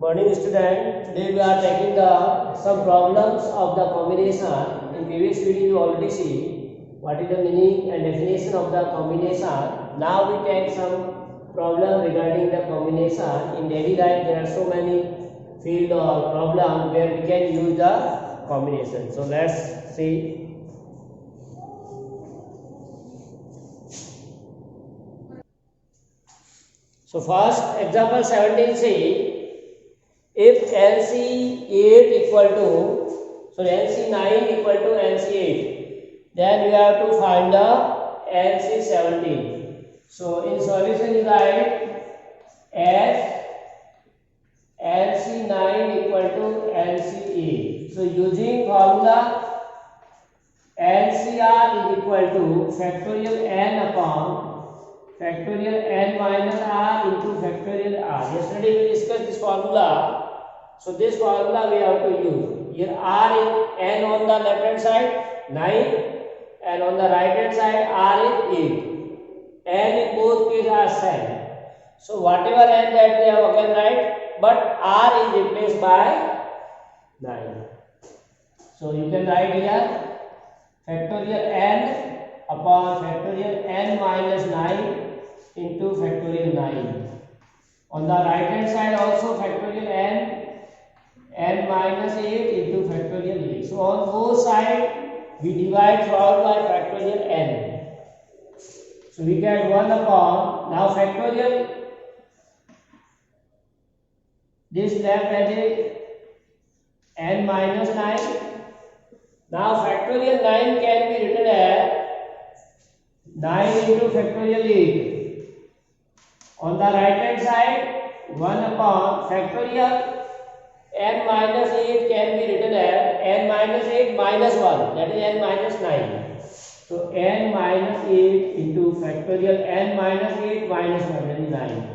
Morning student. Today we are taking the some problems of the combination. In previous video you already see what is the meaning and definition of the combination. Now we take some problem regarding the combination. In daily life there are so many field or problem where we can use the combination. So let's see. So first example 17 say if LC 8 equal to LC 9 equal to LC 8, then we have to find the LC 17. So in solution you write as LC 9 equal to LC 8. So using formula LCR is equal to factorial n upon factorial n minus r into factorial r. Yesterday we discussed this formula. So this formula we have to use. Here r is n on the left hand side 9 and on the right hand side r is 8. N in both cases are same. So whatever n that we have again write, but r is replaced by 9. So you can write here factorial n upon factorial n minus 9 into factorial 9. On the right hand side also factorial n minus 8 into factorial 8. So on both sides we divide throughout by factorial n. So we get 1 upon, now factorial this left as a n minus 9. Now factorial 9 can be written as 9 into factorial 8. On the right hand side 1 upon factorial n minus 8 can be written as n minus 8 minus 1, that is n minus 9. So n minus 8 into factorial n minus 8 minus 1, that is 9.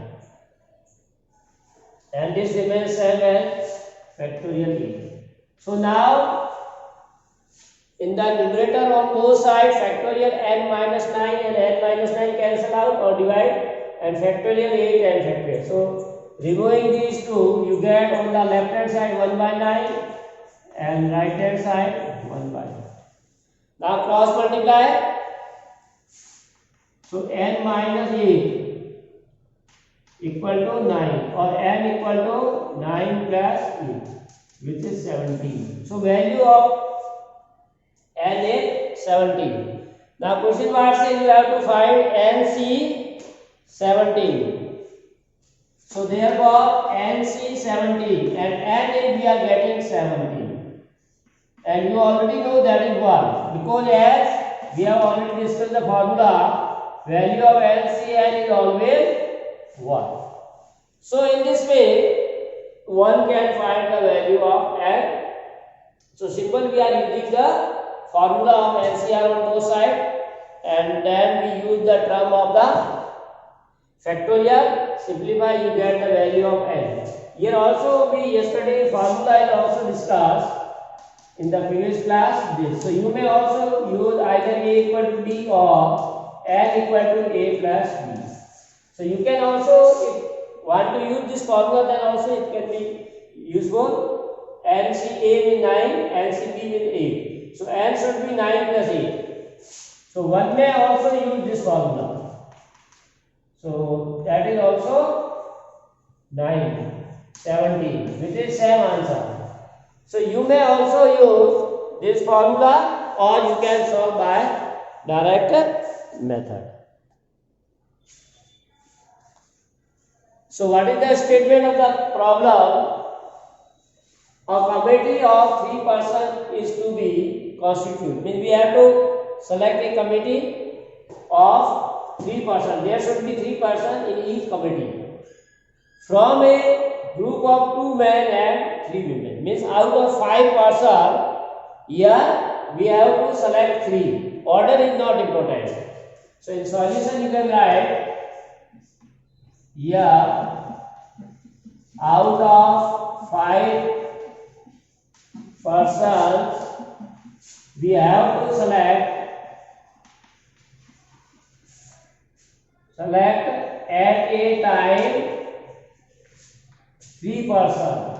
And this remains same as factorial 8. So now in the numerator on both sides factorial n minus 9 and n minus 9 cancel out or divide, and factorial 8 and factorial. So removing these two, you get on the left hand side 1 by 9 and right hand side 1 by 9. Now cross multiply. So n minus 8 equal to 9 or n equal to 9 plus 8, which is 17. So value of n is 17. Now question mark says you have to find NC 17. So therefore NC 17 and n is we are getting 17. And you already know that is 1, because as we have already discussed the formula, value of LCN is always 1. So in this way one can find the value of n. So simple, we are using the formula of LCR on both sides, and then we use the term of the factorial. Simplify, you get the value of n. Here also we yesterday formula is also discussed in the previous class this. So you may also use either a equal to b or n equal to a plus b. So you can also, if want to use this formula, then also it can be useful. NCA with 9, NCB with 8. So n should be 9 plus 8. So one may also use this formula. So that is also 9, 17, which is same answer. So you may also use this formula, or you can solve by direct method. So what is the statement of the problem? A committee of 3 persons is to be constituted. Means we have to select a committee of 3 persons. There should be 3 persons in each committee. From a group of 2 men and 3 women. Means out of 5 persons, here we have to select 3. Order is not important. So in solution you can write here out of 5 persons we have to select at a time 3 person.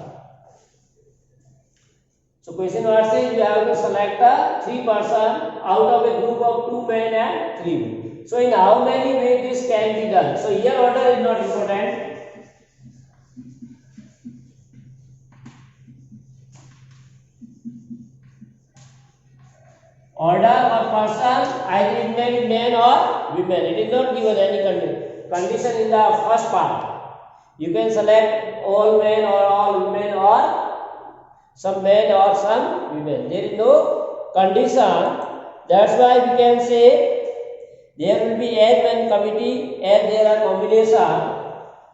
So question was says you have to select a 3 person out of a group of 2 men and 3 women. So in how many ways this can be done? So here order is not important. Order or person, either it may be men or women. It is not given any condition in the first part. You can select all men or all women or some men or some women. There is no condition. That's why we can say there will be as many committee as there are combination.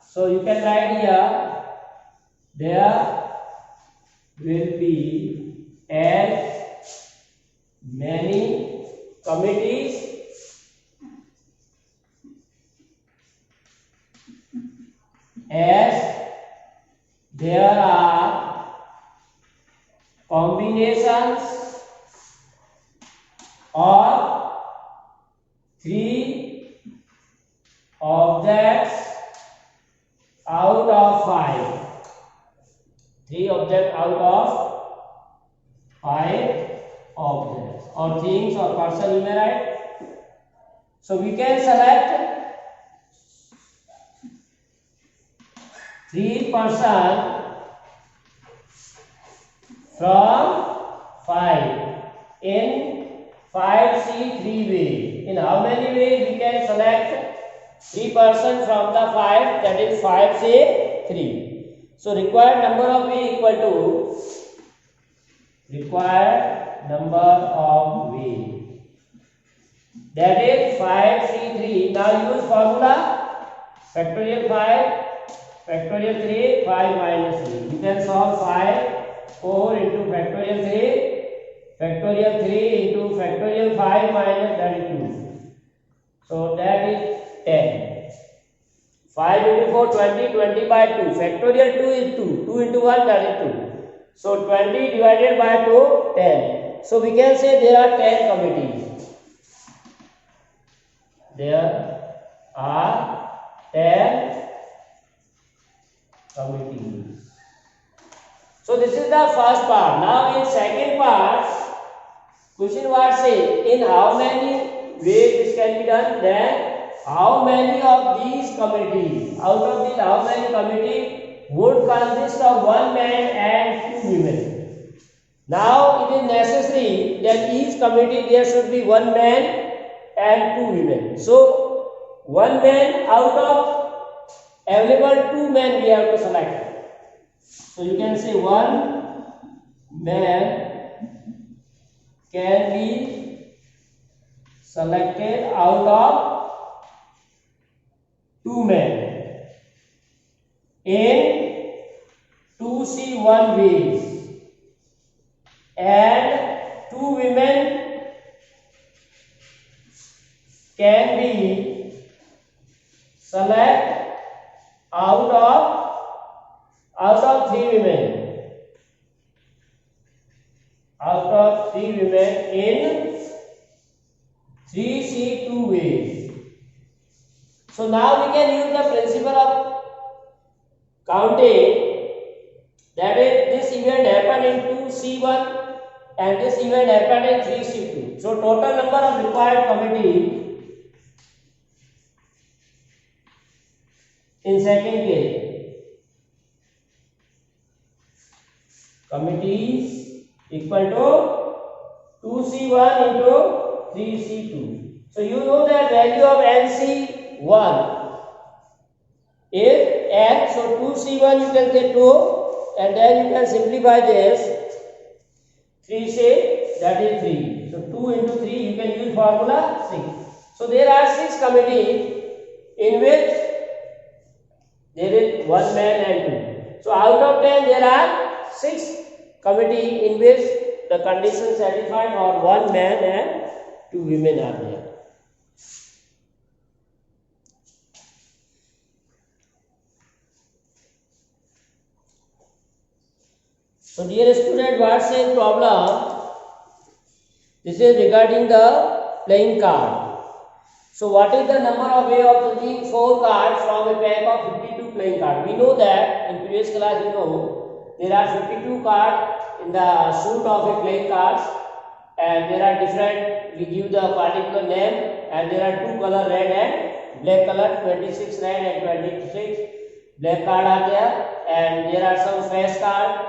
So you can write here there will be as many committees as there are combinations of 3 objects out of 5. 3 objects out of 5 objects or things or person, you may write. So we can select 3 person from 5 in 5C3 way. In how many ways we can select 3 person from the 5, that is 5C3. So required number of way equal to required number of way, that is 5C3. Now use formula factorial 5 factorial 3 5 minus 3. You can solve 4 into factorial 3 into factorial 5 minus 32. So that is 10. 5 into 4 20, 20 by 2. Factorial 2 is 2. 2 into 1 that is 2. So 20 divided by 2 10. So we can say there are 10 committees. There are 10 committees. So this is the first part. Now in second part, question was say in how many ways this can be done, then how many of these committees, out of these how many committees would consist of 1 man and 2 women. Now it is necessary that each committee there should be 1 man and 2 women. So 1 man out of available 2 men we have to select. So you can say 1 man can be selected out of 2 men in 2C1 ways, and 2 women can be selected out of 3 women, in 3C2 ways. So now we can use the principle of counting, that is this event happened in 2C1 and this event happened in 3C2. So total number of required committee in second case, committees equal to 2C1 into 3C2. So you know that value of NC1 is n, so 2C1 you can say 2, and then you can simplify this 3C, that is 3. So 2 into 3 you can use formula 6. So there are 6 committees in which there is 1 man and 2. So out of 10 there are 6 committees in which the condition satisfied or 1 man and 2 women are there. So dear student, what's the problem? This is regarding the playing card. So what is the number of way of choosing 4 cards from a pack of 52 playing cards. We know that in previous class, you know, there are 52 cards in the suit of a playing cards, and there are different, we give the particular name, and there are two color, red and black color, 26 red and 26 black card are there, and there are some face card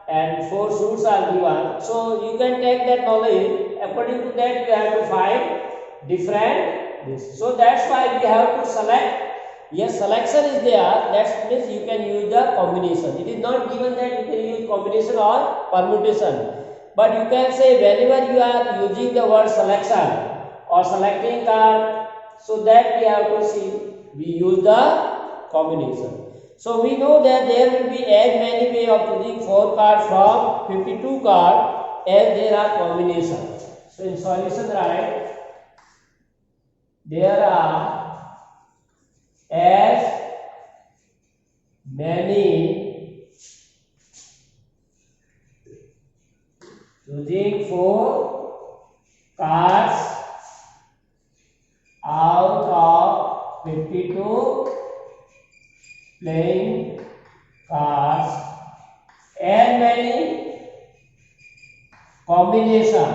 and 4 suits are given. So you can take that knowledge. According to that, you have to find different this. So that's why we have to select. Yes, selection is there. That means you can use the combination. It is not given that you can use combination or permutation. But you can say whenever you are using the word selection or selecting card, so that we have to see, we use the combination. So we know that there will be as many way of choosing 4 cards from 52 cards as there are combinations. So in solution, write there are as many choosing 4 cards out of 52 playing cards, and many combination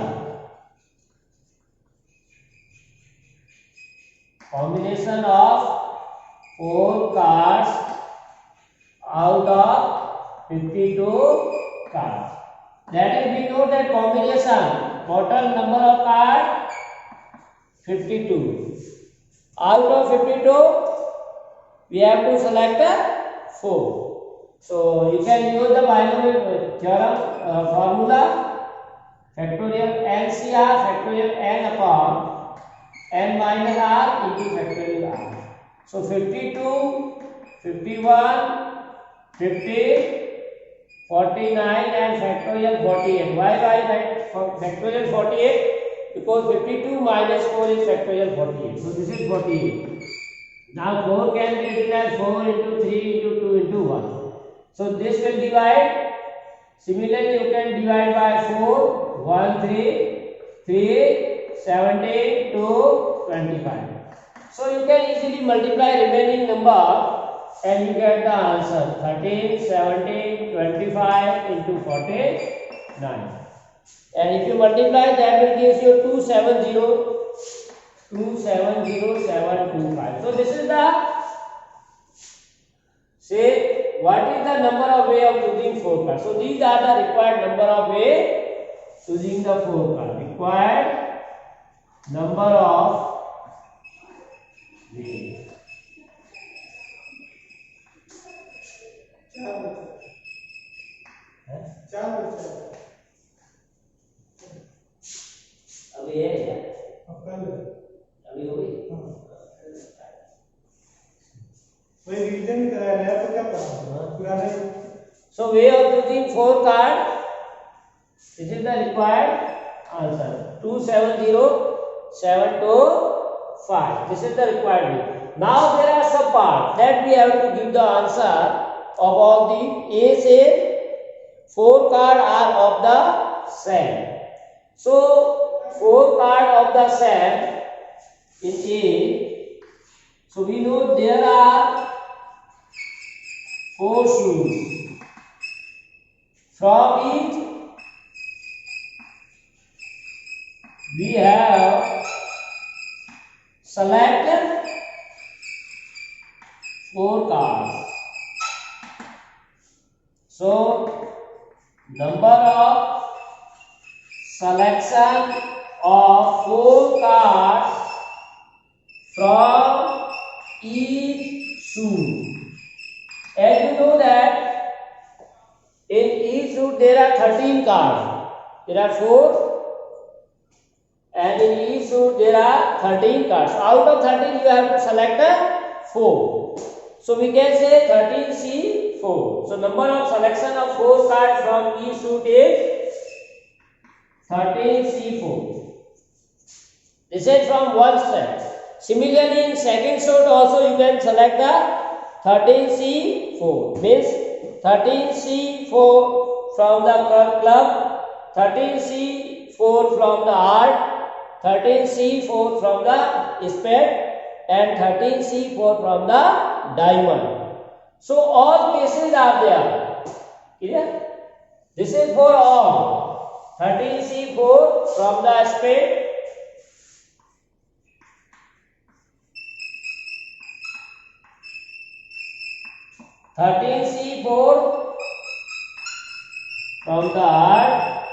of 4 cards out of 52 cards. That is, we know that combination, total number of cards 52. Out of 52, we have to select 4. So you can use the binomial theorem formula, factorial NCR factorial n upon n minus r into factorial r. So 52, 51, 50, 49 and factorial 48. Why factorial 48? Because 52 minus 4 is factorial 48. So this is 48. Now 4 can be written as 4 into 3 into 2 into 1. So this will divide. Similarly, you can divide by 4, 1, 3, 3, 17 to 25. So you can easily multiply remaining number and you get the answer 13, 17, 25 into 49. And if you multiply, that will give you 270,725. So this is the, say, what is the number of way of choosing 4 cards? So these are the required number of way choosing the 4 cards. Required number of way. अभी है क्या? अभी हो गई? वही reason कराया है तो क्या पढ़ा? पुराने. So way of choosing 4 cards. This is the required answer. 270,725. This is the required way. Now there are some parts that we have to give the answer of all the. A says 4 cards are of the same. So 4 cards of the same in A. So we know there are 4 shoes. From each we have selected 4 cards. So number of selection of 4 cards from each shoe. As you know that in each shoe there are 13 cards. There are 4 and in each shoe there are 13 cards. Out of 13 you have to select 4. So we can say 13C4. So number of selection of 4 cards from each shoe is 13C4. This is from one set. Similarly, in second shoot also you can select the 13C4. Means 13C4 from the club, 13C4 from the art, 13C4 from the spade, and 13C4 from the diamond. So all cases are there. Clear? This is for all. 13C4 from the spade. 13C4 from the heart,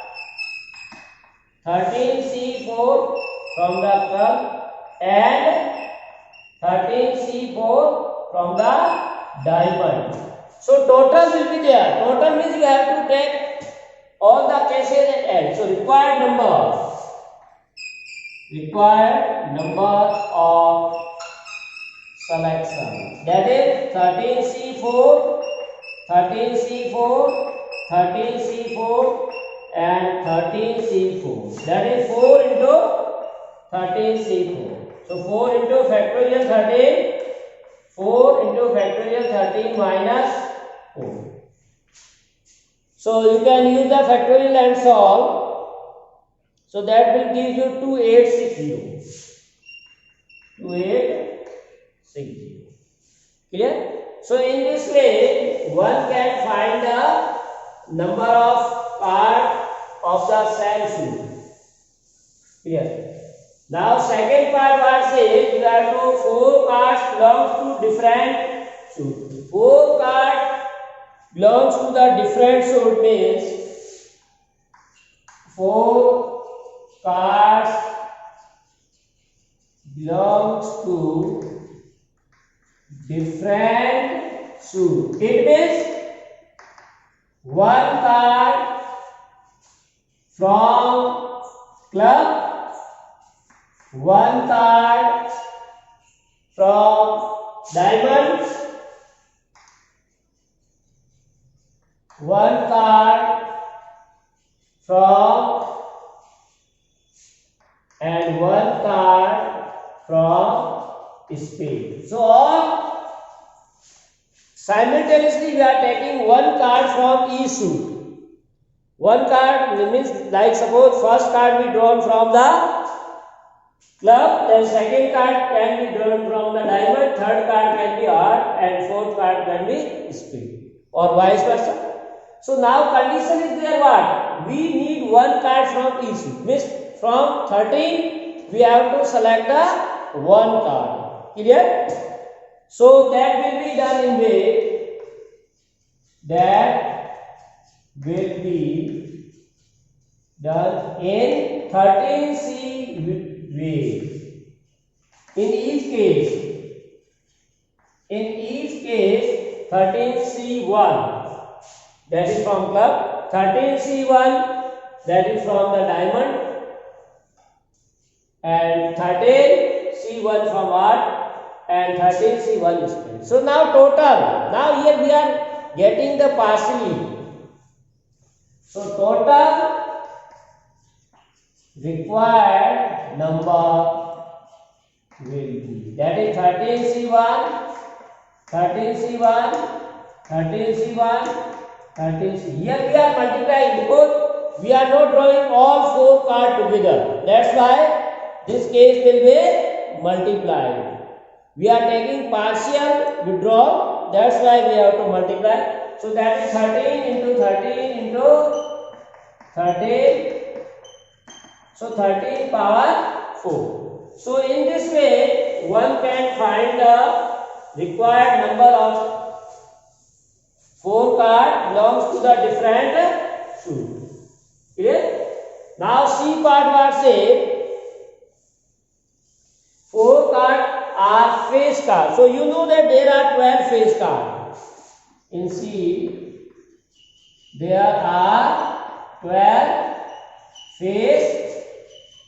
13C4 from the cup, and 13C4 from the diamond. So total will be there. Total means we have to take all the cases and add. So required number of selection, that is 13C4, 13C4, 13C4 and 13C4. That is 4 into 13C4. So 4 into factorial 13, 4 into factorial 13 minus 4. So you can use the factorial and solve. So that will give you 2860. 2860. Clear? So in this way, one can find the number of parts of the same shoe. Clear? Now second part what says, you have to 4 cards belongs to different shoe. 4 cards belongs to the different shoe means 4 cards belongs to different shoe. It means 1 card from club, 1 card from diamonds, 1 card from and 1 card from spade. So all simultaneously we are taking 1 card from each suit. 1 card means, like suppose first card we drawn from the club, then second card can be drawn from the diamond, third card can be heart and fourth card can be spade, or vice versa. So now condition is there what? We need 1 card from each suit. Means from 13 we have to select the 1 card. Clear? So that will be done in way, that will be done in 13C way. In each case 13C1, that is from club, 13C1 that is from the diamond, and 13C1 from heart, and 13C1 spade. So now total, now here we are getting the partially. So total required number will be, that is 13C1, 13C1, 13C1, 13C. Here we are multiplying because we are not drawing all 4 cards together. That's why this case will be multiplied. We are taking partial withdrawal. That's why we have to multiply. So that is 13 into 13 into 13. So 13 power 4. So in this way, one can find the required number of 4 cards belongs to the different shoe. Clear? Now C part what say? 4 cards are face cards. So you know that there are 12 face cards. In C, there are 12 face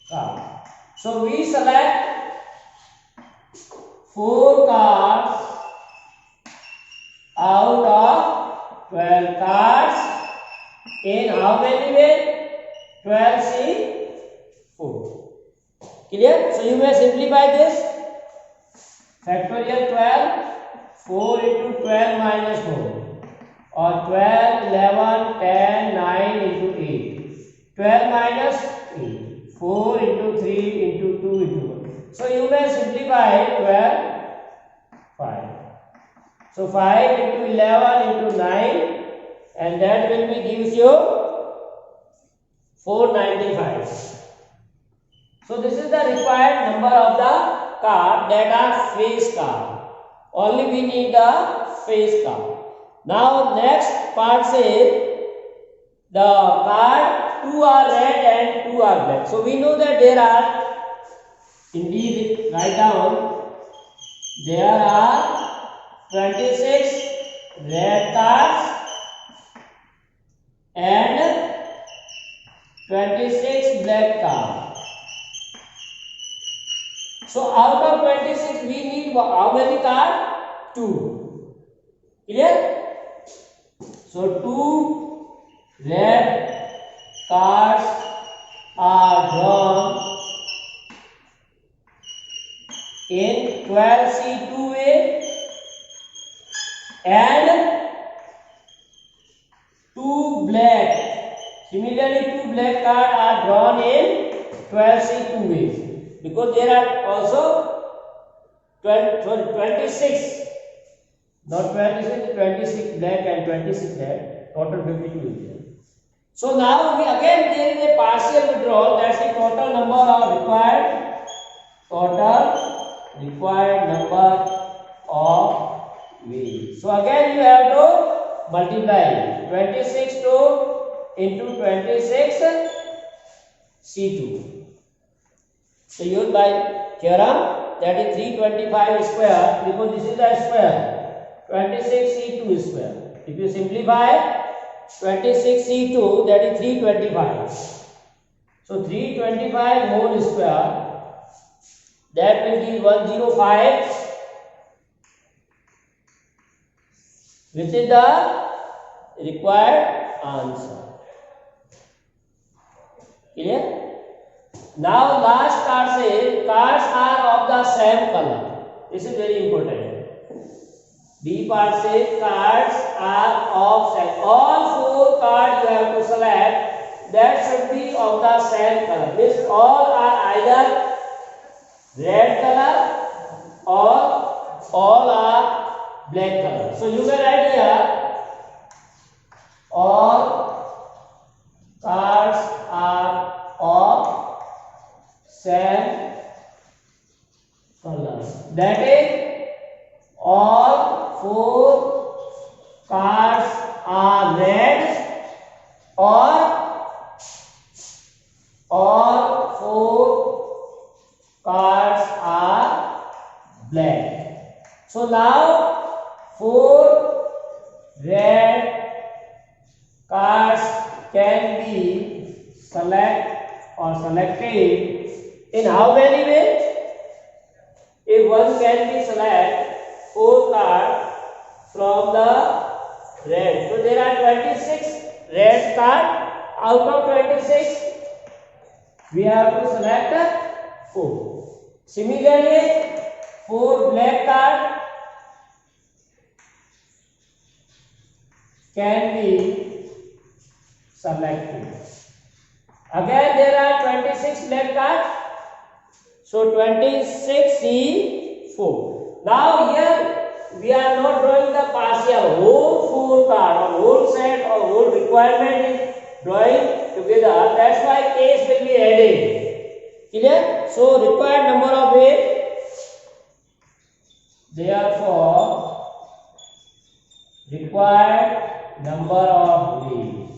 cards. So we select 4 cards out of 12 cards in how many ways? 12C4. Clear? So you may simplify this. Factorial 12, 4 into 12 minus 4, or 12, 11, 10, 9 into 8. 12 minus 8, 4 into 3 into 2 into 1. So you may simplify 12, 5. So 5 into 11 into 9, and that will be gives you 495. So this is the required number of the card that are face card. Only we need the face card. Now next part says the card 2 are red and 2 are black. So we know that there are, indeed write down, there are 26 red cards and 26 black cards. So out of 26 we need how many cards? 2. Clear? So 2 red cards are drawn in 12C2 way, and 2 black, similarly 2 black cards are drawn in 12C2 way, because there are also 26, not 26, 26 black and 26 red, total 52 is there. So now we again there is a partial withdrawal, that's the total number of required number of ways. So again you have to multiply 26 into 26 C2. So use by theorem, that is 325 square, because this is the square, 26 C2 square. If you simplify 26 C2, that is 325. So 325 whole square, that will give 105, which is the required answer. Clear? Now last card says cards are of the same color. This is very important. B part says cards are of same. All 4 cards you have to select, that should be of the same color. Means all are either red color or all are black color. So you can write here all cards are of same color. That is all 4 cards are red or all 4 cards are black. So now 4 red cards can be selected in how many ways? If one can be select 4 cards from the red. So there are 26 red cards. Out of 26 we have to select 4. Similarly 4 black cards can be selected. Again there are 26 black cards. So 26 C4. Now here we are not drawing the partial, whole 4 card or whole set or whole requirement is drawing together. That's why case will be added. Clear? So required number of ways. Therefore required number of ways,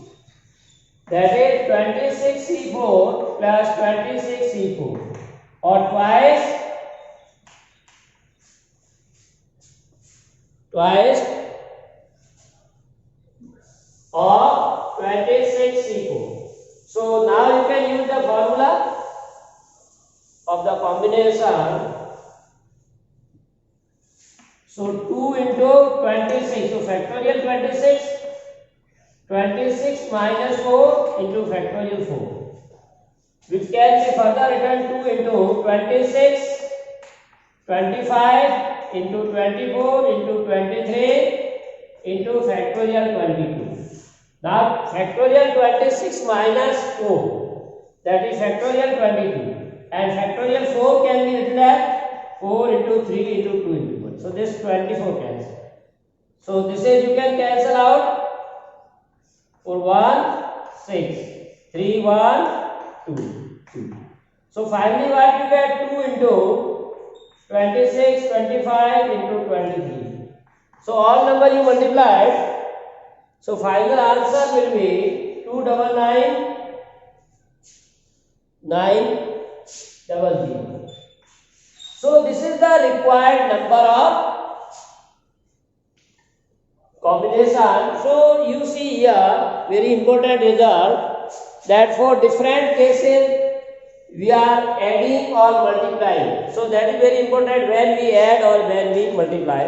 that is 26 C4 plus 26 C4, or twice of 26 C4. So now you can use the formula of the combination. So 2 into 26, so factorial 26 minus 4 into factorial 4, which can be further written 2 into 26, 25 into 24 into 23 into factorial 22. Now factorial 26 minus 4, that is factorial 22, and factorial 4 can be written as 4 into 3 into 2 into 1. So this 24 cancels. So this is, you can cancel out. 4 1 6 3 1 2 2. So finally what you get? 2 into 26 25 into 23. So all number you multiplied. So final answer will be 299 900. So this is the required number of combination. So you see here very important result, that for different cases we are adding or multiplying. So that is very important when we add or when we multiply.